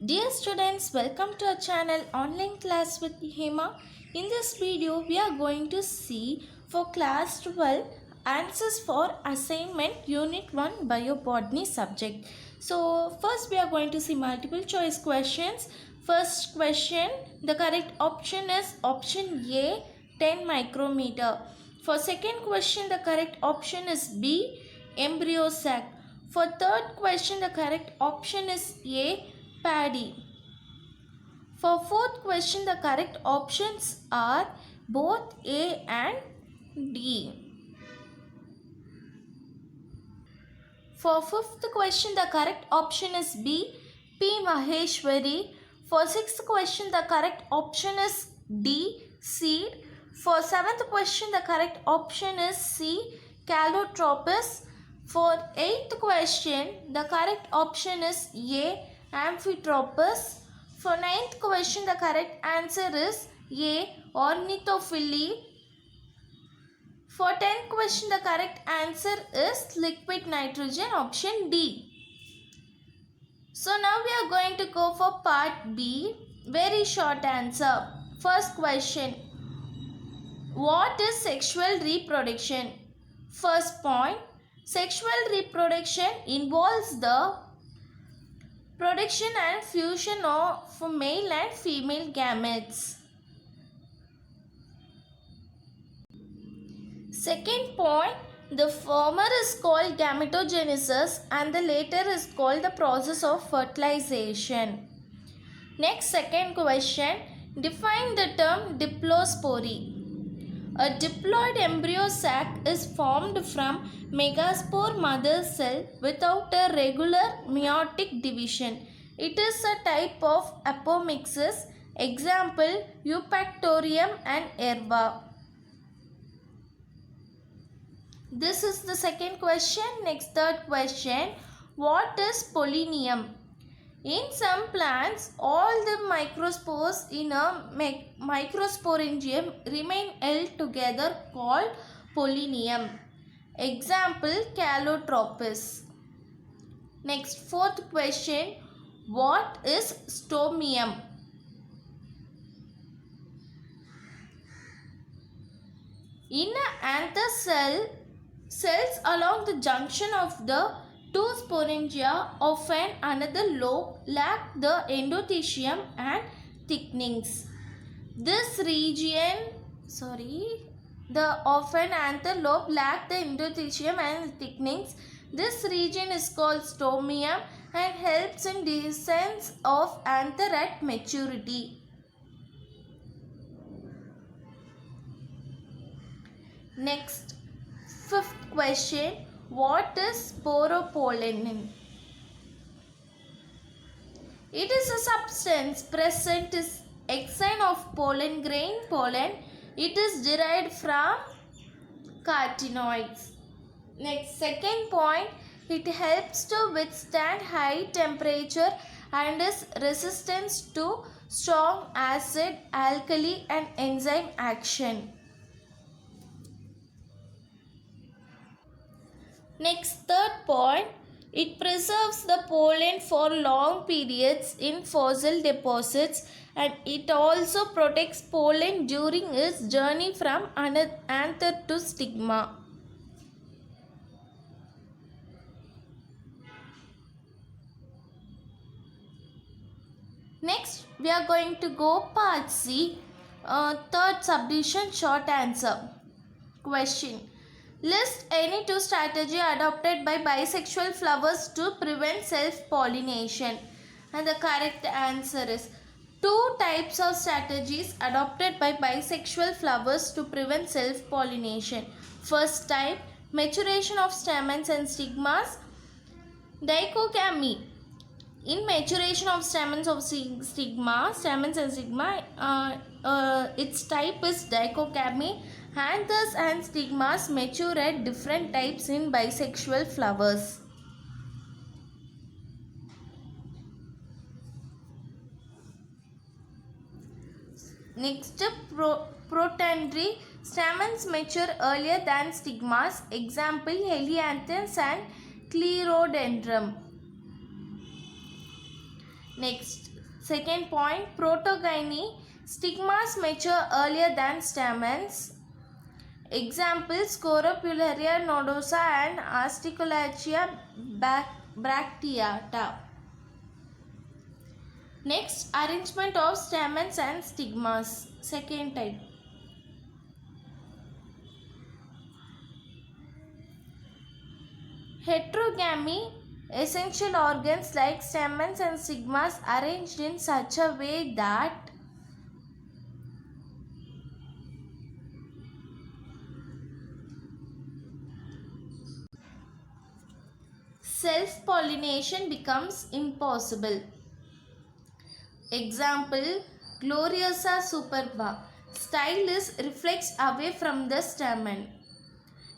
Dear students, welcome to our channel Online Class with Hema. In this video, we are going to see for class 12 answers for assignment unit 1 biobotany subject. So, first we are going to see multiple choice questions. First question, the correct option is option A, 10 micrometer. For second question, the correct option is B, embryo sac. For third question, the correct option is A, paddy. For fourth question, the correct options are both A and D. For fifth question, the correct option is B, P. Maheshwari. For sixth question, the correct option is D, seed. For seventh question, the correct option is C, Calotropis. For eighth question, the correct option is A, Amphitropus. For ninth question, the correct answer is A, Ornithophily. For 10th question, the correct answer is liquid nitrogen, option D. So now we are going to go for part B. Very short answer. First question. What is sexual reproduction? First point. Sexual reproduction involves the production and fusion of male and female gametes. Second point, the former is called gametogenesis and the later is called the process of fertilization. Next, second question, define the term diplospory. A diploid embryo sac is formed from megaspore mother cell without a regular meiotic division. It is a type of apomixis. Example, Eupactorium and Erba. This is the second question. Next, third question. What is pollinium? In some plants, all the microspores in a microsporangium remain held together called pollinium. Example, Calotropis. Next, fourth question. What is stomium? In an anther cell, cells along the junction of the two sporangia of another lobe lack the endothecium and thickenings. This region, the of an anther lobe lack the endothecium and thickenings. This region is called stomium and helps in descent of anther at maturity. Next, fifth question. What is sporopollen? It is a substance present in exine of pollen grain pollen. It is derived from carotenoids. Next, second point. It helps to withstand high temperature and is resistant to strong acid, alkali and enzyme action. Next, third point, it preserves the pollen for long periods in fossil deposits and it also protects pollen during its journey from anther to stigma. Next, we are going to go part C, third subdivision, short answer. Question. List any two strategies adopted by bisexual flowers to prevent self-pollination. And the correct answer is two types of strategies adopted by bisexual flowers to prevent self-pollination. First type, maturation of stamens and stigmas. Dichogamy. In maturation of stamens and stigma, its type is dichogamy. Anthers and stigmas mature at different types in bisexual flowers. Next, protandry. Stamens mature earlier than stigmas. Example, helianthus and clerodendrum. Next, Second point, protogyny. Stigmas mature earlier than stamens. Examples, Scoropularia nodosa and Asticolachia bracteata. Next, arrangement of stamens and stigmas. Second type. Heterogamy. Essential organs like stamens and stigmas arranged in such a way that self-pollination becomes impossible. Example, Gloriosa superba. Stylus reflects away from the stamen.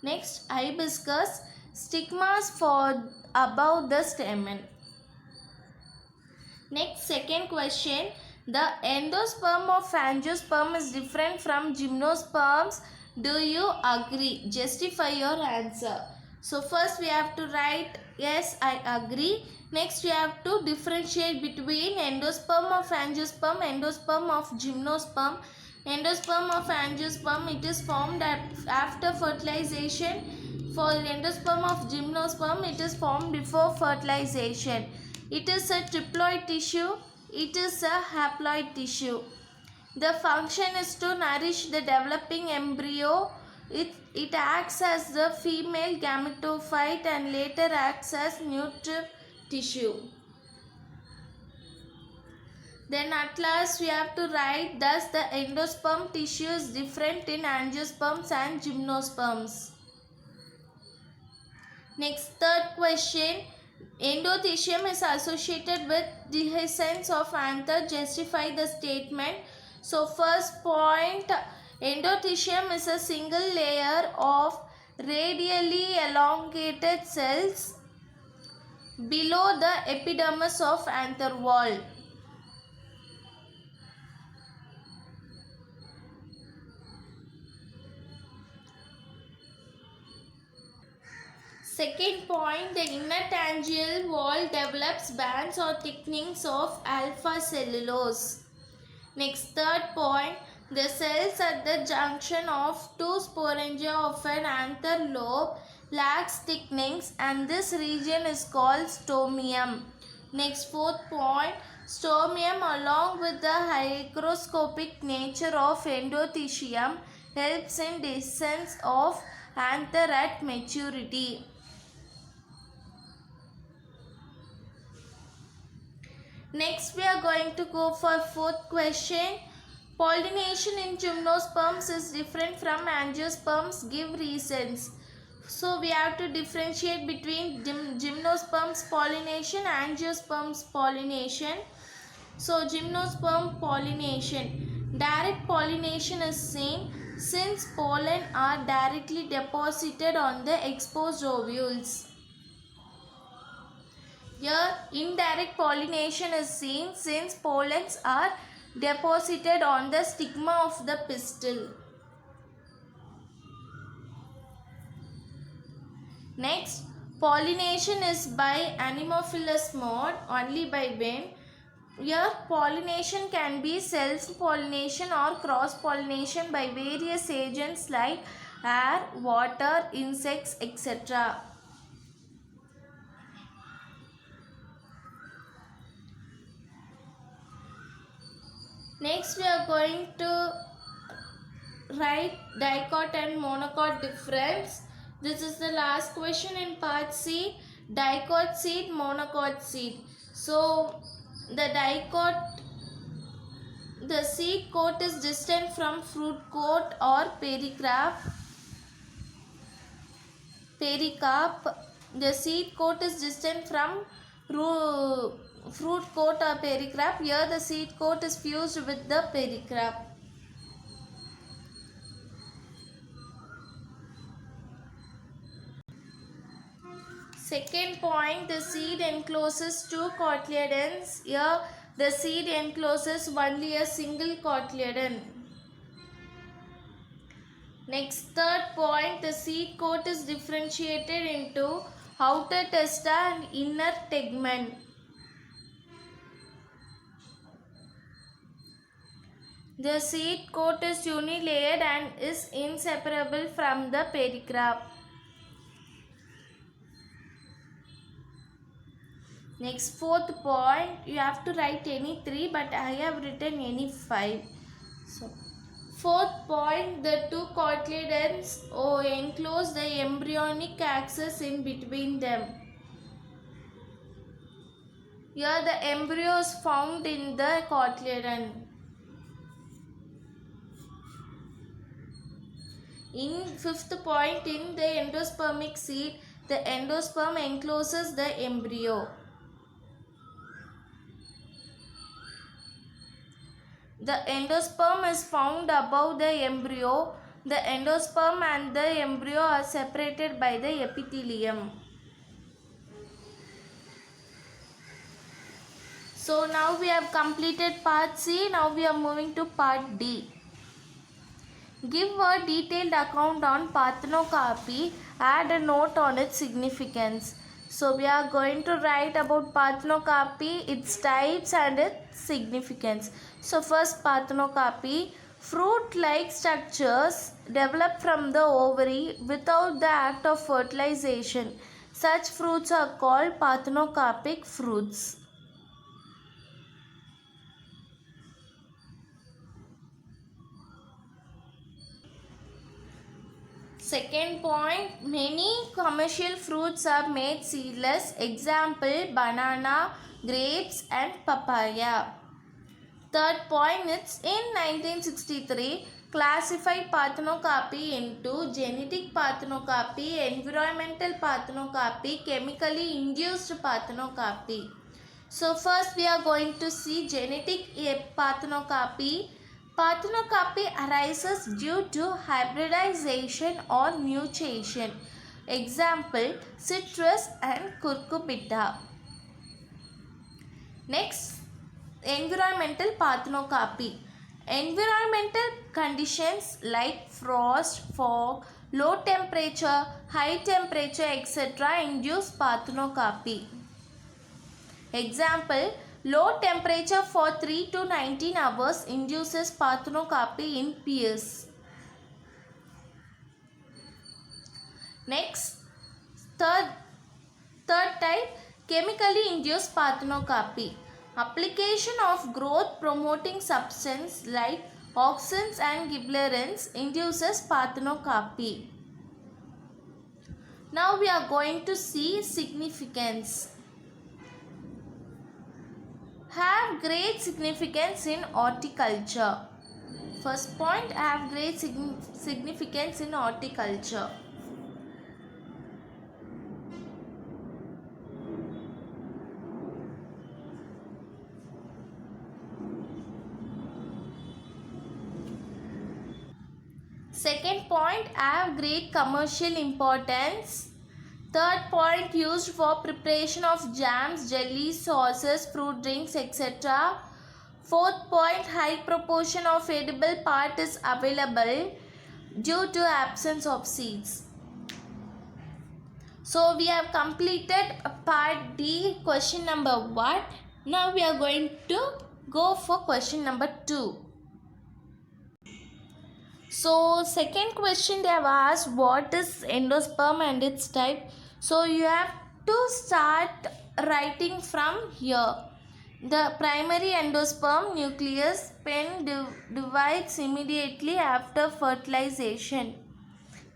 Next, hibiscus. Stigmas fall above the stamen. Next, second question. The endosperm of angiosperm is different from gymnosperms. Do you agree? Justify your answer. So first we have to write yes, I agree. Next we have to differentiate between endosperm of angiosperm, endosperm of gymnosperm. Endosperm of angiosperm, it is formed after fertilization. For endosperm of gymnosperm, it is formed before fertilization. It is a triploid tissue. It is a haploid tissue. The function is to nourish the developing embryo. It acts as the female gametophyte and later acts as nutritive tissue. Then at last we have to write thus the endosperm tissue is different in angiosperms and gymnosperms. Next, third question. Endothecium is associated with dehiscence of anther. Justify the statement. So first point, endothecium is a single layer of radially elongated cells below the epidermis of anther wall. Second point, the inner tangial wall develops bands or thickenings of alpha cellulose. Next, third point, the cells at the junction of two sporangia of an anther lobe lacks thickenings and this region is called stomium. Next, fourth point, stomium along with the hygroscopic nature of endothecium helps in dehiscence of anther at maturity. Next we are going to go for fourth question. Pollination in gymnosperms is different from angiosperms. Give reasons. So we have to differentiate between gymnosperms pollination and angiosperms pollination. So gymnosperm pollination. Direct pollination is seen since pollen are directly deposited on the exposed ovules. Here, indirect pollination is seen since pollens are deposited on the stigma of the pistil. Next, pollination is by anemophilous mode, only by wind. Here, pollination can be self-pollination or cross-pollination by various agents like air, water, insects, etc. Next we are going to write dicot and monocot difference. This is the last question in part C. Dicot seed, monocot seed. So the dicot, the seed coat is distant from fruit coat or pericarp. The seed coat is distant from fruit coat or pericarp. Here the seed coat is fused with the pericarp. Second point, the seed encloses two cotyledons. Here the seed encloses only a single cotyledon. Next, third point, the seed coat is differentiated into outer testa and inner tegumen. The seed coat is unilayered and is inseparable from the pericarp. Next, fourth point, you have to write any 3, but I have written any 5. So, fourth point, the two cotyledons enclose the embryonic axis in between them. Here the embryo is found in the cotyledon. In fifth point, in the endospermic seed, the endosperm encloses the embryo. The endosperm is found above the embryo. The endosperm and the embryo are separated by the epithelium. So now we have completed part C. Now we are moving to part D. Give a detailed account on parthenocarpy. Add a note on its significance. So we are going to write about parthenocarpy, its types and its significance. So first, parthenocarpy, fruit-like structures develop from the ovary without the act of fertilization. Such fruits are called parthenocarpic fruits. Second point, many commercial fruits are made seedless. Example, banana, grapes and papaya. Third point, it's in 1963 classified parthenocarpy into genetic parthenocarpy, environmental parthenocarpy, chemically induced parthenocarpy. So first we are going to see genetic parthenocarpy. Parthenocarpy arises due to hybridization or mutation. Example, citrus and cucurbita. Next, environmental parthenocarpy. Environmental conditions like frost, fog, low temperature, high temperature, etc. induce parthenocarpy. Example, low temperature for 3 to 19 hours induces parthenocarpy in pears. Next, third type, chemically induced parthenocarpy. Application of growth promoting substance like auxins and gibberellins induces parthenocarpy. Now we are going to see significance. Have great significance in horticulture. First point, have great significance in horticulture. Second point, have great commercial importance. Third point, used for preparation of jams, jellies, sauces, fruit drinks, etc. Fourth point, high proportion of edible part is available due to absence of seeds. So we have completed part D, question number 1. Now we are going to go for question number 2. So second question they have asked, what is endosperm and its type? So you have to start writing from here. The primary endosperm nucleus divides immediately after fertilization.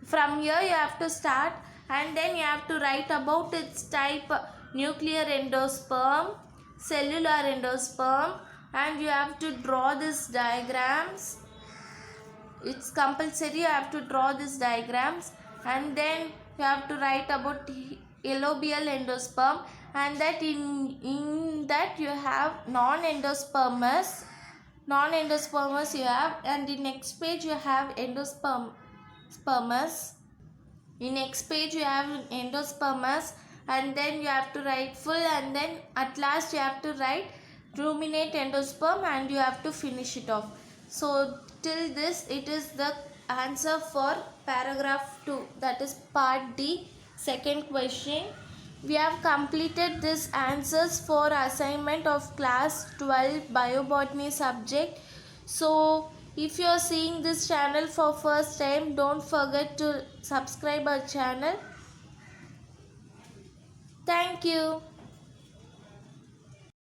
From here you have to start and then you have to write about its type, nuclear endosperm, cellular endosperm, and you have to draw these diagrams. It's compulsory, you have to draw these diagrams, and then you have to write about allobial endosperm, and that in that you have non-endospermous you have, and in next page you have endospermous. In next page you have endospermous, and then you have to write full, and then at last you have to write ruminate endosperm, and you have to finish it off. So till this, it is the answer for paragraph 2, that is part D, second question. We have completed these answers for assignment of class 12 biobotany subject. So if you are seeing this channel for first time, don't forget to subscribe our channel. Thank you.